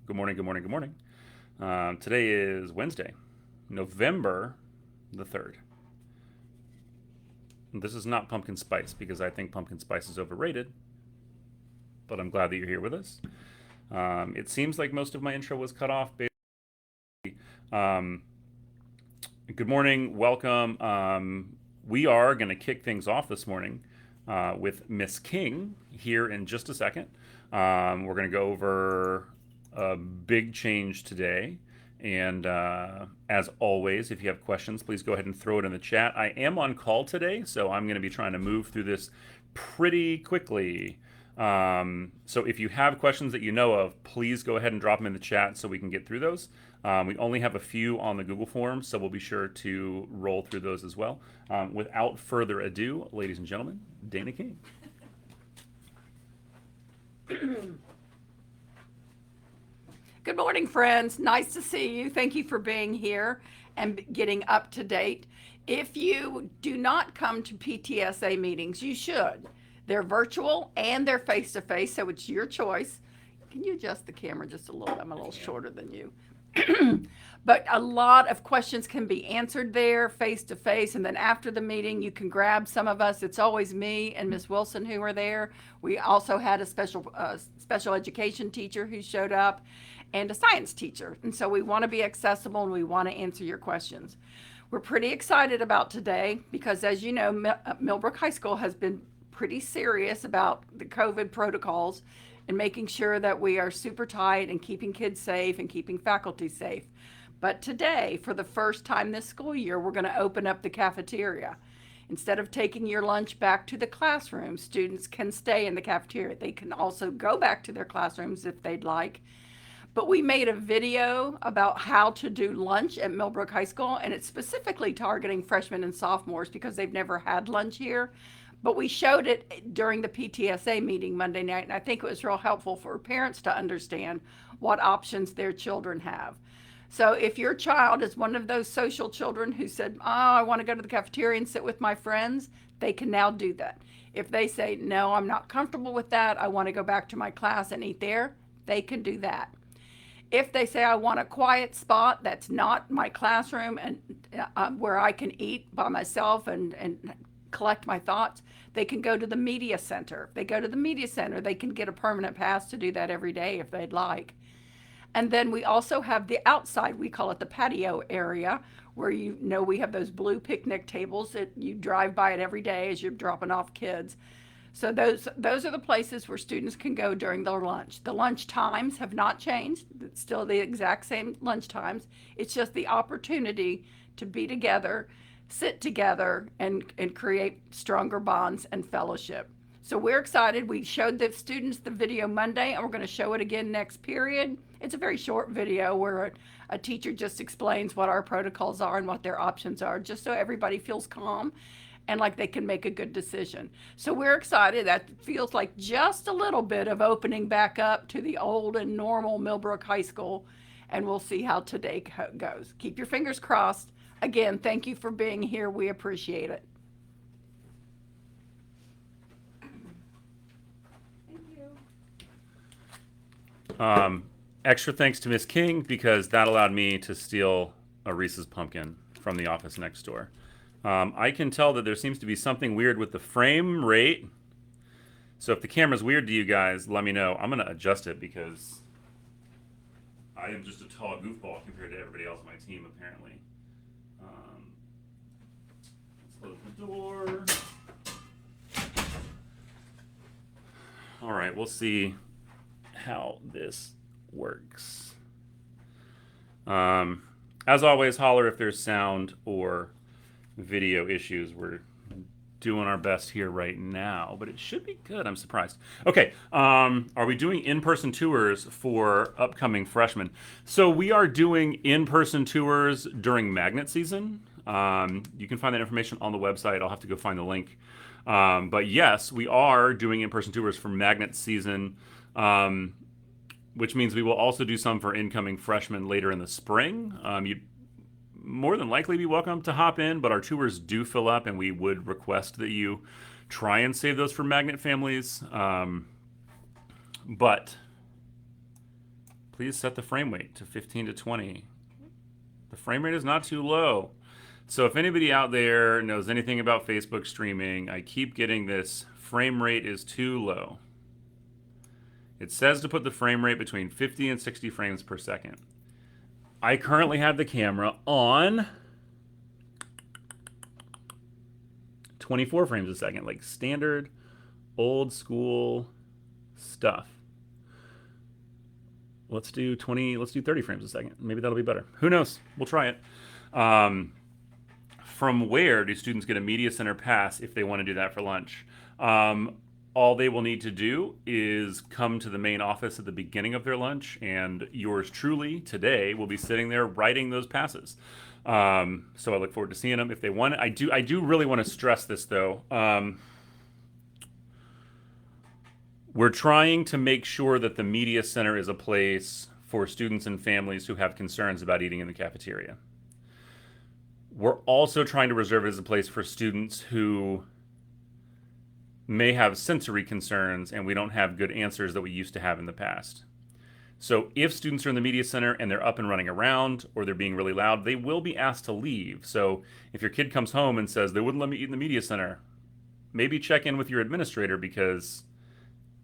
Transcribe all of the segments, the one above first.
Good morning, good morning, good morning. Today is Wednesday, November the 3rd. This is not pumpkin spice because I think pumpkin spice is overrated, but I'm glad that you're here with us. It seems like most of my intro was cut off. Um, Good morning, welcome. We are going to kick things off this morning with Miss King here in just a second. We're going to go over a big change today. And as always, if you have questions, please go ahead and throw it in the chat. I am on call today, so I'm going to be trying to move through this pretty quickly. So if you have questions that you know of, please go ahead and drop them in the chat so we can get through those. We only have a few on the Google form, so we'll be sure to roll through those as well. Without further ado, ladies and gentlemen, Dana King. Good morning, friends. Nice to see you. Thank you for being here and getting up to date. If you do not come to PTSA meetings, you should. They're virtual and they're face to face, so it's your choice. Can you adjust the camera just a little? I'm a little shorter than you. But a lot of questions can be answered there face to face. And then after the meeting, you can grab some of us. It's always me and Miss Wilson who are there. We also had a special education teacher who showed up and a science teacher. And so we want to be accessible and we want to answer your questions. We're pretty excited about today because, as you know, Millbrook High School has been pretty serious about the COVID protocols and making sure that we are super tight and keeping kids safe and keeping faculty safe. But today, for the first time this school year, we're going to open up the cafeteria. Instead of taking your lunch back to the classroom, students can stay in the cafeteria. They can also go back to their classrooms if they'd like. But we made a video about how to do lunch at Millbrook High School, and it's specifically targeting freshmen and sophomores because they've never had lunch here. But we showed it during the PTSA meeting Monday night, and I think it was real helpful for parents to understand what options their children have. So if your child is one of those social children who said, oh, I want to go to the cafeteria and sit with my friends, they can now do that. If they say, no, I'm not comfortable with that, I want to go back to my class and eat there, they can do that. If they say, I want a quiet spot that's not my classroom and where I can eat by myself and collect my thoughts, they can go to the media center. If they go to the media center, they can get a permanent pass to do that every day if they'd like. And then we also have the outside, we call it the patio area, where we have those blue picnic tables that you drive by it every day as you're dropping off kids. So those are the places where students can go during their lunch. The lunch times have not changed. It's still the exact same lunch times. It's just the opportunity to be together, sit together, and create stronger bonds and fellowship. So we're excited. We showed the students the video Monday, and we're going to show it again next period. It's a very short video where a teacher just explains what our protocols are and what their options are, just so everybody feels calm and like they can make a good decision. So we're excited. That feels like just a little bit of opening back up to the old and normal Millbrook High School, and we'll see how today goes. Keep your fingers crossed. Again, thank you for being here. We appreciate it. Extra thanks to Miss King because that allowed me to steal a Reese's pumpkin from the office next door. I can tell that there seems to be something weird with the frame rate. So if the camera's weird to you guys, let me know. I'm going to adjust it because I am just a tall goofball compared to everybody else on my team, apparently. Let's close the door. All right, we'll see how this works. As always, holler if there's sound or video issues. We're doing our best here right now, but it should be good. I'm surprised. Okay, are we doing in-person tours for upcoming freshmen? So we are doing in-person tours during magnet season. You can find that information on the website. I'll have to go find the link. But yes, we are doing in-person tours for magnet season, which means we will also do some for incoming freshmen later in the spring. You more than likely be welcome to hop in, but our tours do fill up, and we would request that you try and save those for magnet families. But Please set the frame rate to 15 to 20. The frame rate is not too low. So if anybody out there knows anything about Facebook streaming, I keep getting this frame rate is too low. It says to put the frame rate between 50 and 60 frames per second. I currently have the camera on 24 frames a second, like standard old school stuff. Let's do 30 frames a second. Maybe that'll be better. Who knows? We'll try it. From where do students get a media center pass if they want to do that for lunch? All they will need to do is come to the main office at the beginning of their lunch, and yours truly today will be sitting there writing those passes. So I look forward to seeing them if they want it. I do really want to stress this though. We're trying to make sure that the media center is a place for students and families who have concerns about eating in the cafeteria. We're also trying to reserve it as a place for students who may have sensory concerns and we don't have good answers that we used to have in the past. So if students are in the media center and they're up and running around or they're being really loud, they will be asked to leave. So if your kid comes home and says they wouldn't let me eat in the media center, maybe check in with your administrator, because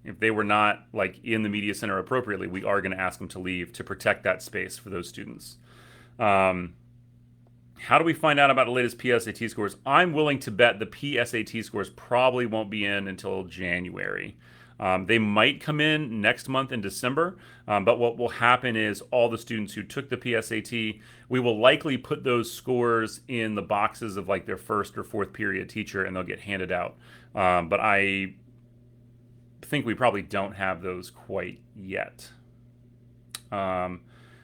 if they were not like in the media center appropriately, we are going to ask them to leave to protect that space for those students. How do we find out about the latest PSAT scores? I'm willing to bet the PSAT scores probably won't be in until January. They might come in next month in December, but what will happen is all the students who took the PSAT, we will likely put those scores in the boxes of like their first or fourth period teacher, and they'll get handed out. But I think we probably don't have those quite yet.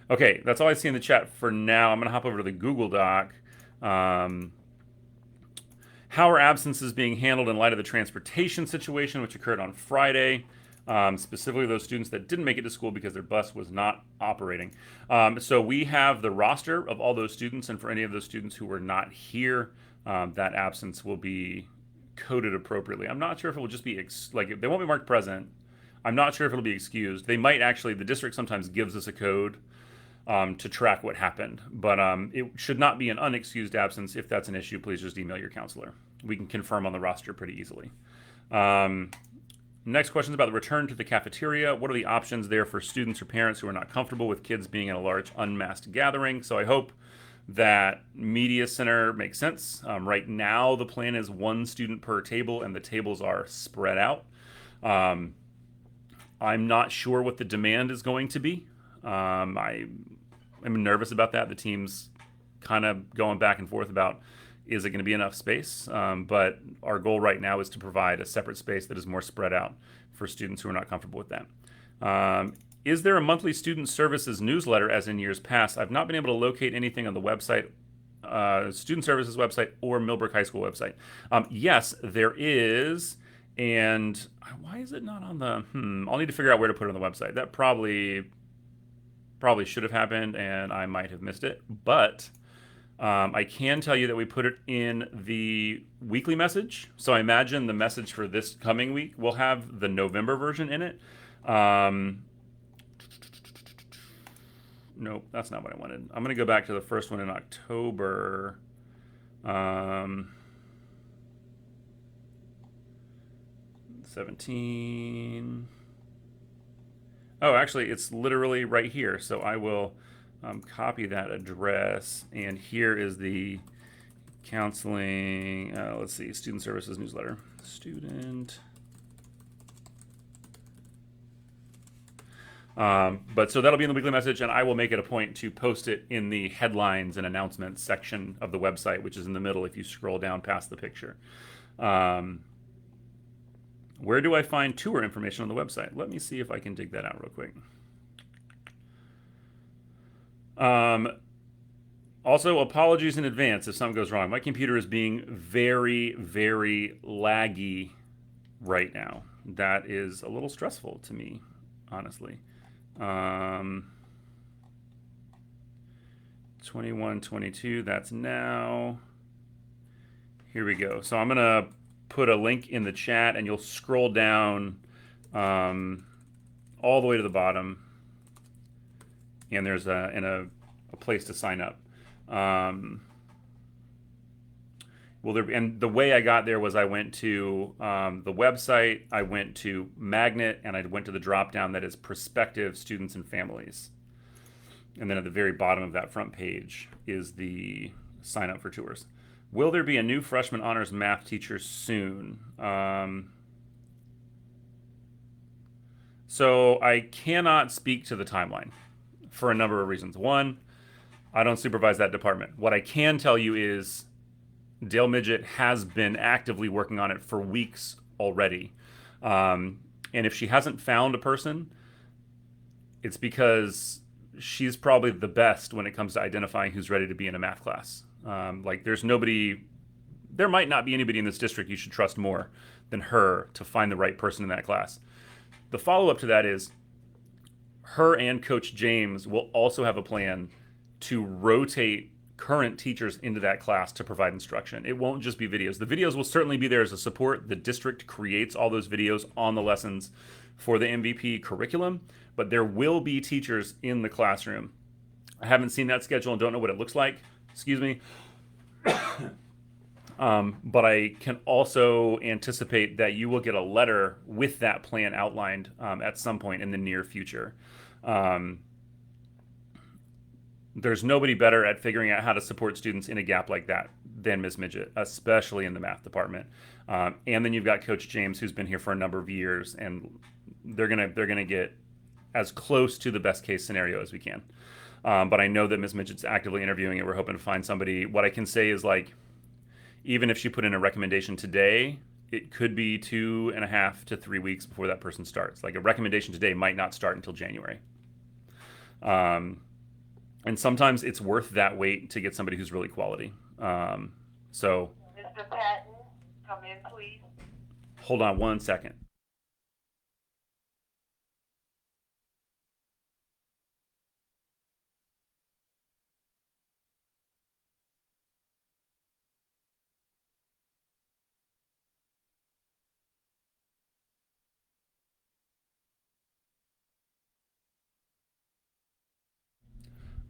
Okay, that's all I see in the chat for now. I'm going to hop over to the Google Doc. How are absences being handled in light of the transportation situation, which occurred on Friday? Specifically those students that didn't make it to school because their bus was not operating. So we have the roster of all those students, and for any of those students who were not here, that absence will be coded appropriately. I'm not sure if it will just be, like, they won't be marked present. I'm not sure if it'll be excused. They might actually, the district sometimes gives us a code to track what happened. But it should not be an unexcused absence. If that's an issue, please just email your counselor. We can confirm on the roster pretty easily. Next question is about the return to the cafeteria. What are the options there for students or parents who are not comfortable with kids being in a large unmasked gathering? So I hope that media center makes sense. Right now, the plan is one student per table, and the tables are spread out. I'm not sure what the demand is going to be. I'm nervous about that. The team's kind of going back and forth about, is it going to be enough space? But our goal right now is to provide a separate space that is more spread out for students who are not comfortable with that. Is there a monthly student services newsletter as in years past? I've not been able to locate anything on the website, student services website or Millbrook High School website. Yes, there is. And why is it not on the, I'll need to figure out where to put it on the website. That probably should have happened and I might have missed it. But I can tell you that we put it in the weekly message. So I imagine the message for this coming week will have the November version in it. Nope, that's not what I wanted. I'm going to go back to the first one in October. 17. Oh, actually, it's literally right here. So I will copy that address. And here is the counseling, let's see, student services newsletter. Student. But so that'll be in the weekly message, and I will make it a point to post it in the headlines and announcements section of the website, which is in the middle if you scroll down past the picture. Where do I find tour information on the website? Let me see if I can dig that out real quick. Also, apologies in advance if something goes wrong. My computer is being very, very laggy right now. That is a little stressful to me, honestly. 21, 22, that's now. Here we go. So I'm going to put a link in the chat, and you'll scroll down all the way to the bottom. and there's a place to sign up. And the way I got there was I went to the website, I went to Magnet, and I went to the drop down that is prospective students and families. And then at the very bottom of that front page is the sign up for tours. Will there be a new freshman honors math teacher soon? So I cannot speak to the timeline for a number of reasons. One, I don't supervise that department. What I can tell you is Dale Midget has been actively working on it for weeks already. And if she hasn't found a person, it's because she's probably the best when it comes to identifying who's ready to be in a math class. Like there might not be anybody in this district you should trust more than her to find the right person in that class. The follow-up to that is her and Coach James will also have a plan to rotate current teachers into that class to provide instruction. It won't just be videos. The videos will certainly be there as a support. The district creates all those videos on the lessons for the MVP curriculum, but there will be teachers in the classroom. I haven't seen that schedule and don't know what it looks like. Excuse me. But I can also anticipate that you will get a letter with that plan outlined at some point in the near future. There's nobody better at figuring out how to support students in a gap like that than Ms. Midget, especially in the math department. And then you've got Coach James, who's been here for a number of years, and they're gonna get as close to the best case scenario as we can. But I know that Ms. Midget's actively interviewing, and we're hoping to find somebody. What I can say is, like, even if she put in a recommendation today, it could be 2.5 to 3 weeks before that person starts. Like, a recommendation today might not start until January. And sometimes it's worth that wait to get somebody who's really quality. So, Mr. Patton, come in, please. Hold on one second.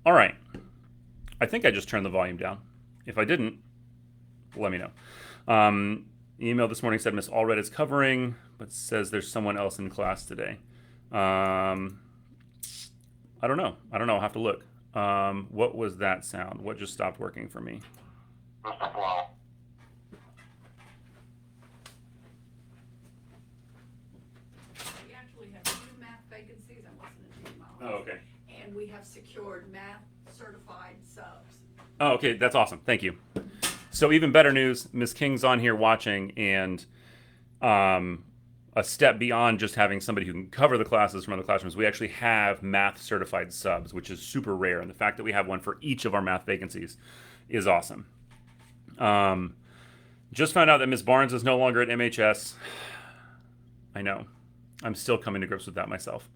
All right. I think I just turned the volume down. If I didn't, let me know. Email this morning said Miss Allred is covering, but says there's someone else in class today. I don't know. I'll have to look. What was that sound? What just stopped working for me? Mr. Blau. We actually have 2 math vacancies. I wasn't in my Oh, okay. And we have secured math certified subs. Oh, okay. That's awesome. Thank you. So even better news, Ms. King's on here watching, and a step beyond just having somebody who can cover the classes from other classrooms, we actually have math certified subs, which is super rare. And the fact that we have one for each of our math vacancies is awesome. Just found out that Ms. Barnes is no longer at MHS. I know. I'm still coming to grips with that myself.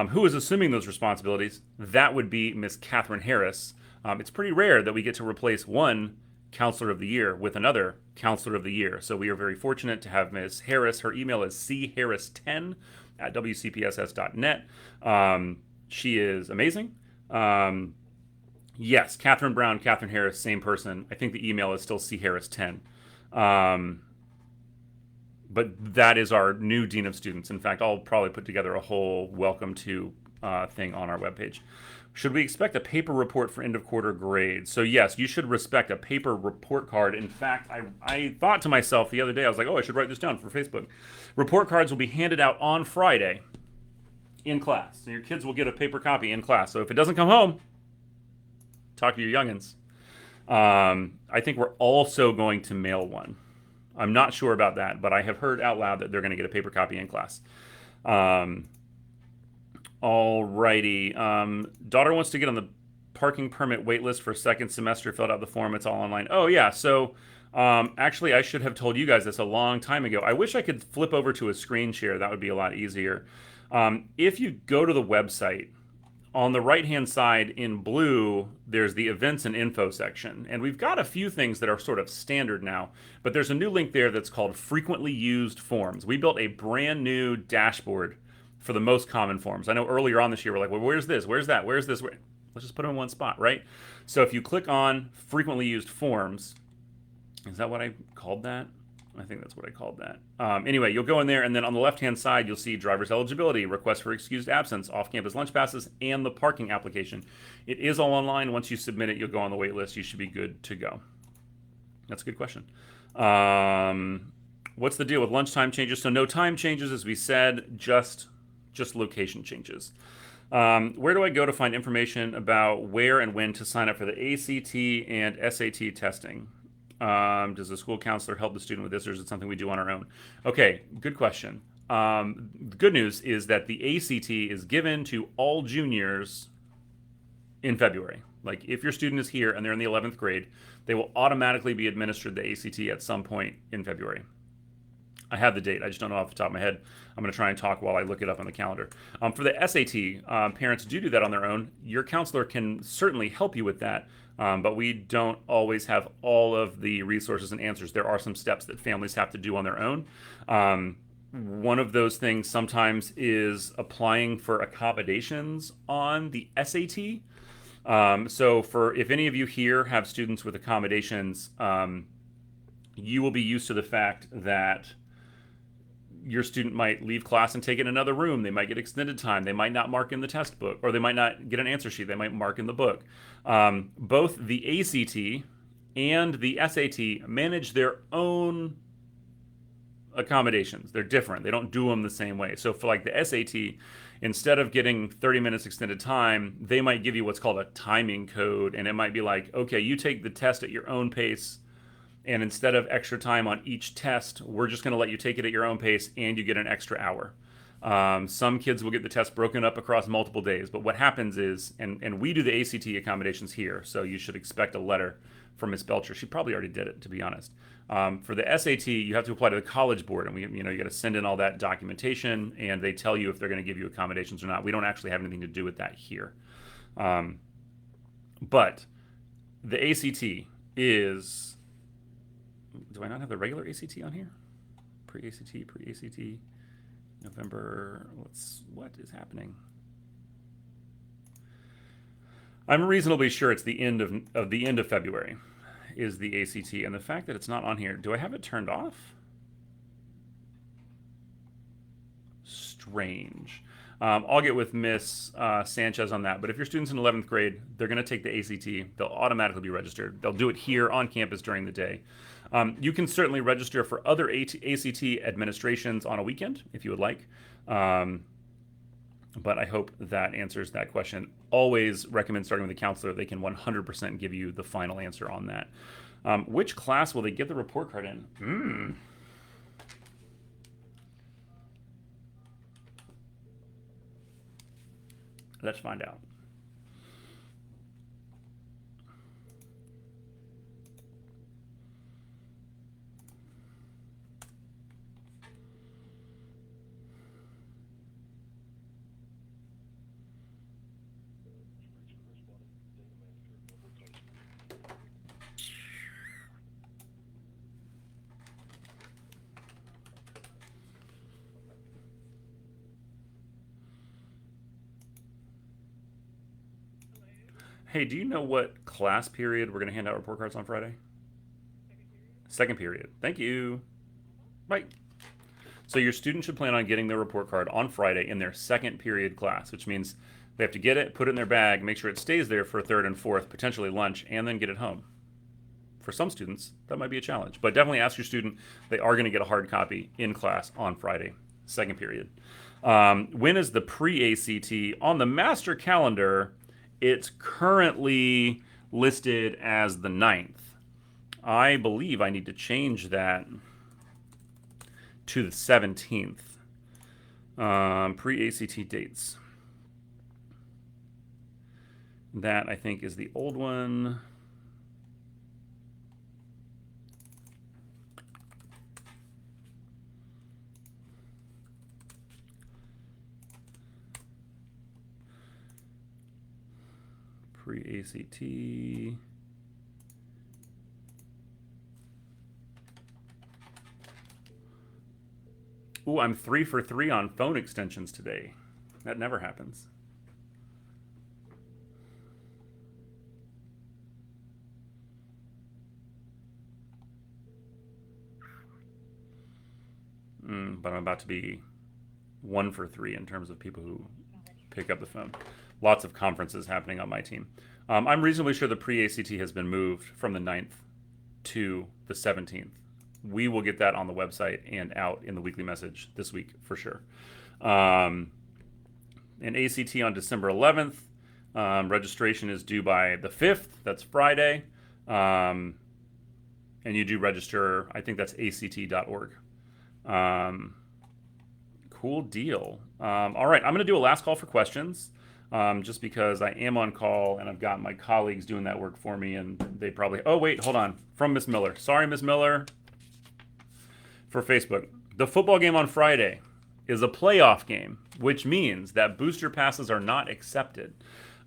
Who is assuming those responsibilities? That would be Miss Catherine Harris. It's pretty rare that we get to replace one Counselor of the Year with another Counselor of the Year. So we are very fortunate to have Ms. Harris. Her email is charris10@wcpss.net. She is amazing. Yes, Catherine Brown, Catherine Harris, same person. I think the email is still charris10. But that is our new Dean of Students. In fact, I'll probably put together a whole welcome to thing on our webpage. Should we expect a paper report for end of quarter grades? So yes, you should respect a paper report card. In fact, I thought to myself the other day, I was like, oh, I should write this down for Facebook. Report cards will be handed out on Friday in class. So your kids will get a paper copy in class. So if it doesn't come home, talk to your youngins. I think we're also going to mail one. I'm not sure about that, but I have heard out loud that they're going to get a paper copy in class. Alrighty. Daughter wants to get on the parking permit wait list for second semester. Filled out the form. It's all online. Oh, yeah. So actually, I should have told you guys this a long time ago. I wish I could flip over to a screen share. That would be a lot easier. If you go to the website, on the right-hand side in blue, there's the events and info section. And we've got a few things that are sort of standard now, but there's a new link there that's called frequently used forms. We built a brand new dashboard for the most common forms. I know earlier on this year we're like, well, where's this? Where's that? Where's this? Let's just put them in one spot, right? So if you click on frequently used forms, is that what I called that? I think that's what I called that. Anyway, you'll go in there, and then on the left-hand side, you'll see driver's eligibility, request for excused absence, off-campus lunch passes, and the parking application. It is all online. Once you submit it, you'll go on the wait list. You should be good to go. That's a good question. What's the deal with lunchtime changes? So no time changes, as we said, just location changes. Where do I go to find information about where and when to sign up for the ACT and SAT testing? Does the school counselor help the student with this, or is it something we do on our own? Okay, good question. The good news is that the ACT is given to all juniors in February. Like, if your student is here and they're in the 11th grade, they will automatically be administered the ACT at some point in February. I have the date. I just don't know off the top of my head. I'm going to try and talk while I look it up on the calendar. For the SAT, parents do that on their own. Your counselor can certainly help you with that, but we don't always have all of the resources and answers. There are some steps that families have to do on their own. One of those things sometimes is applying for accommodations on the SAT. So if any of you here have students with accommodations, you will be used to the fact that your student might leave class and take it in another room. They might get extended time. They might not mark in the test book, or they might not get an answer sheet. They might mark in the book. Both the ACT and the SAT manage their own accommodations. They're different. They don't do them the same way. So for like the SAT, instead of getting 30 minutes extended time, they might give you what's called a timing code. And it might be like, okay, you take the test at your own pace, and instead of extra time on each test, we're just going to let you take it at your own pace, and you get an extra hour. Some kids will get the test broken up across multiple days. But what happens is, and we do the ACT accommodations here, so you should expect a letter from Ms. Belcher. She probably already did it, to be honest. For the SAT, you have to apply to the College Board, and you got to send in all that documentation, and they tell you if they're going to give you accommodations or not. We don't actually have anything to do with that here. But the ACT is... Do I not have the regular ACT on here? Pre-ACT, November. What is happening? I'm reasonably sure it's the end of February is the ACT, and the fact that it's not on here. Do I have it turned off? Strange. I'll get with Miss Sanchez on that. But if your student's in 11th grade, they're going to take the ACT. They'll automatically be registered. They'll do it here on campus during the day. You can certainly register for other ACT administrations on a weekend if you would like. But I hope that answers that question. Always recommend starting with a counselor. They can 100% give you the final answer on that. Which class will they get the report card in? Let's find out. Hey, do you know what class period we're going to hand out report cards on Friday? Second period. Thank you. Bye. So your student should plan on getting their report card on Friday in their second period class, which means they have to get it, put it in their bag, make sure it stays there for third and fourth, potentially lunch, and then get it home. For some students, that might be a challenge, but definitely ask your student. They are going to get a hard copy in class on Friday, second period. When is the pre-ACT? On the master calendar, it's currently listed as the 9th. I believe I need to change that to the 17th. Pre-ACT dates. That, I think, is the old one. Pre-ACT. Ooh, I'm 3 for 3 on phone extensions today. That never happens. But I'm about to be 1 for 3 in terms of people who pick up the phone. Lots of conferences happening on my team. I'm reasonably sure the pre-ACT has been moved from the 9th to the 17th. We will get that on the website and out in the weekly message this week for sure. And ACT on December 11th. Registration is due by the 5th. That's Friday. And you do register, I think that's act.org. Cool deal. All right, I'm going to do a last call for questions, just because I am on call and I've got my colleagues doing that work for me, and they probably. Oh wait, hold on. From Miss Miller. Sorry, Miss Miller. For Facebook, the football game on Friday is a playoff game, which means that booster passes are not accepted.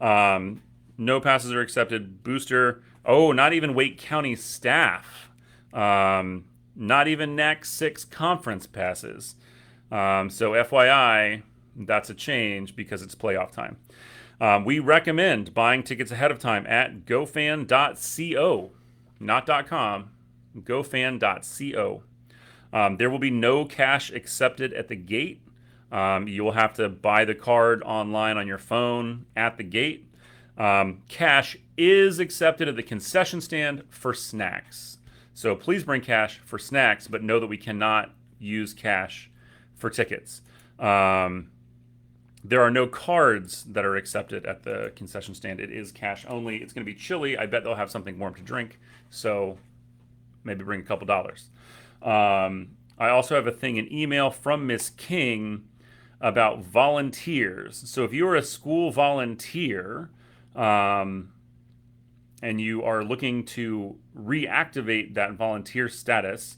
No passes are accepted. Booster. Oh, not even Wake County staff. Not even NAC 6 conference passes. So FYI, that's a change because it's playoff time. We recommend buying tickets ahead of time at gofan.co, not .com, gofan.co. There will be no cash accepted at the gate. You will have to buy the card online on your phone at the gate. Cash is accepted at the concession stand for snacks. So please bring cash for snacks, but know that we cannot use cash for tickets. There are no cards that are accepted at the concession stand. It is cash only. It's going to be chilly. I bet they'll have something warm to drink. So maybe bring a couple dollars. I also have a thing, an email from Miss King about volunteers. So if you're a school volunteer, and you are looking to reactivate that volunteer status,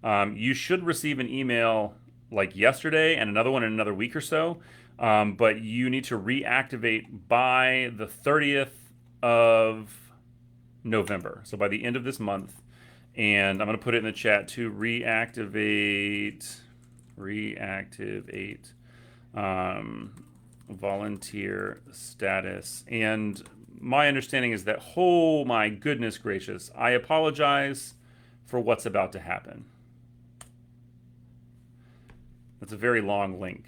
you should receive an email like yesterday and another one in another week or so. But you need to reactivate by the 30th of November. So by the end of this month. And I'm going to put it in the chat to reactivate volunteer status. And my understanding is that, oh my goodness gracious, I apologize for what's about to happen. That's a very long link.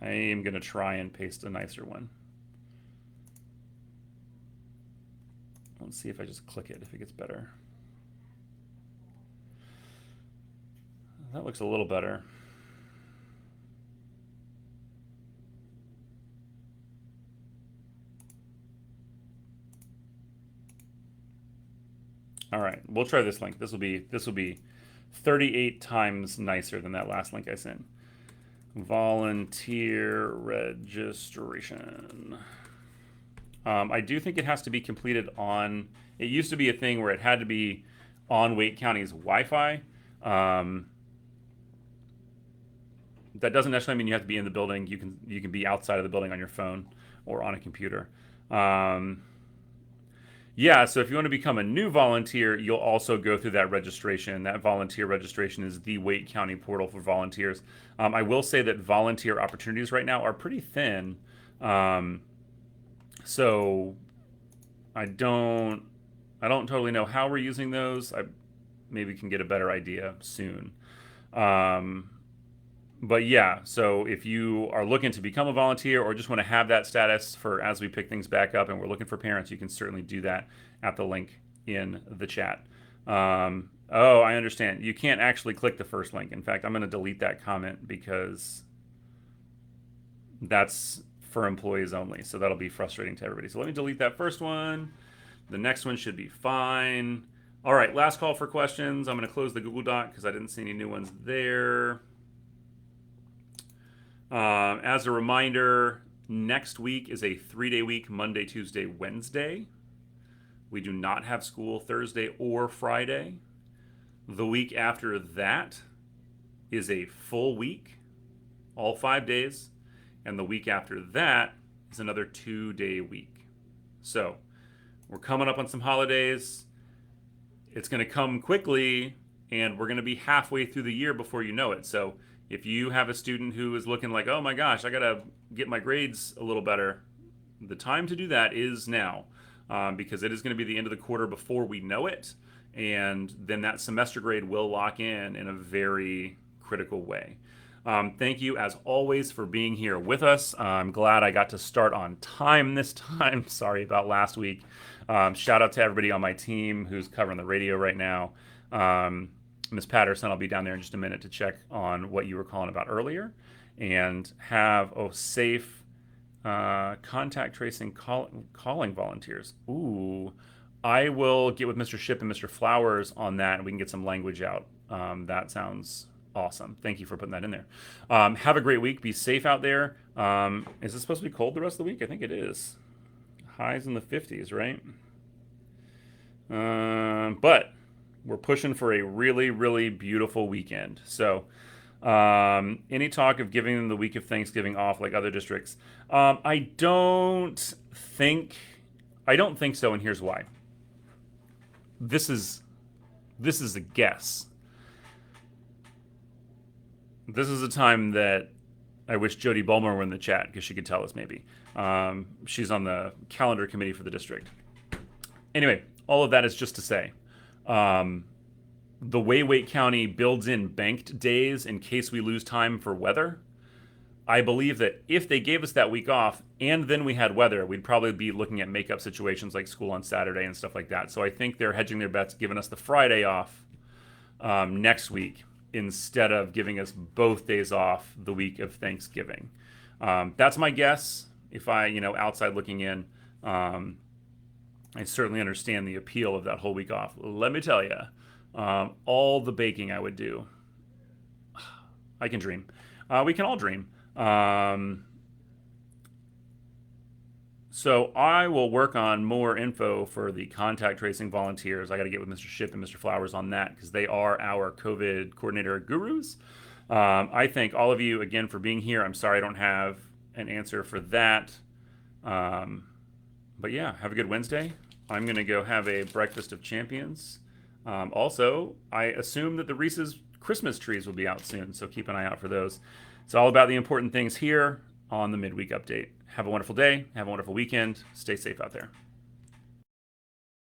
I am going to try and paste a nicer one. Let's see if I just click it, if it gets better. That looks a little better. All right, we'll try this link. This will be 38 times nicer than that last link I sent. Volunteer registration. I do think it has to be completed on. It used to be a thing where it had to be on Wake County's Wi-Fi. That doesn't necessarily mean you have to be in the building. You can be outside of the building on your phone or on a computer. Yeah, so if you want to become a new volunteer, you'll also go through that registration. That volunteer registration is the Wake County portal for volunteers. I will say that volunteer opportunities right now are pretty thin. So I don't totally know how we're using those. I maybe can get a better idea soon. But yeah, so if you are looking to become a volunteer or just want to have that status for as we pick things back up and we're looking for parents, you can certainly do that at the link in the chat. Oh, I understand. You can't actually click the first link. In fact, I'm going to delete that comment because that's for employees only. So that'll be frustrating to everybody. So let me delete that first one. The next one should be fine. All right, last call for questions. I'm going to close the Google Doc because I didn't see any new ones there. As a reminder, next week is a 3-day week, Monday, Tuesday, Wednesday. We do not have school Thursday or Friday. The week after that is a full week, all 5 days. And the week after that is another 2-day week. So we're coming up on some holidays. It's going to come quickly, and we're going to be halfway through the year before you know it. So If you have a student who is looking like, oh my gosh, I got to get my grades a little better, the time to do that is now, because it is going to be the end of the quarter before we know it. And then that semester grade will lock in a very critical way. Thank you, as always, for being here with us. I'm glad I got to start on time this time. Sorry about last week. Shout out to everybody on my team who's covering the radio right now. Ms. Patterson, I'll be down there in just a minute to check on what you were calling about earlier. And have safe contact tracing calling volunteers. Ooh, I will get with Mr. Ship and Mr. Flowers on that, and we can get some language out. That sounds awesome. Thank you for putting that in there. Have a great week. Be safe out there. Is it supposed to be cold the rest of the week? I think it is. Highs in the 50s, right? But we're pushing for a really, really beautiful weekend. So any talk of giving them the week of Thanksgiving off like other districts? I don't think so, and here's why. This is a guess. This is a time that I wish Jody Bulmer were in the chat because she could tell us maybe. She's on the calendar committee for the district. Anyway, all of that is just to say, the way Wake County builds in banked days in case we lose time for weather, I believe that if they gave us that week off and then we had weather, we'd probably be looking at makeup situations like school on Saturday and stuff like that. So I think they're hedging their bets, giving us the Friday off next week instead of giving us both days off the week of Thanksgiving. That's my guess. If I, outside looking in, I certainly understand the appeal of that whole week off. Let me tell you, all the baking I would do, I can dream. We can all dream. So I will work on more info for the contact tracing volunteers. I got to get with Mr. Ship and Mr. Flowers on that because they are our COVID coordinator gurus. I thank all of you again for being here. I'm sorry I don't have an answer for that. But yeah, have a good Wednesday. I'm going to go have a breakfast of champions. Also, I assume that the Reese's Christmas trees will be out soon, so keep an eye out for those. It's all about the important things here on the Midweek Update. Have a wonderful day. Have a wonderful weekend. Stay safe out there.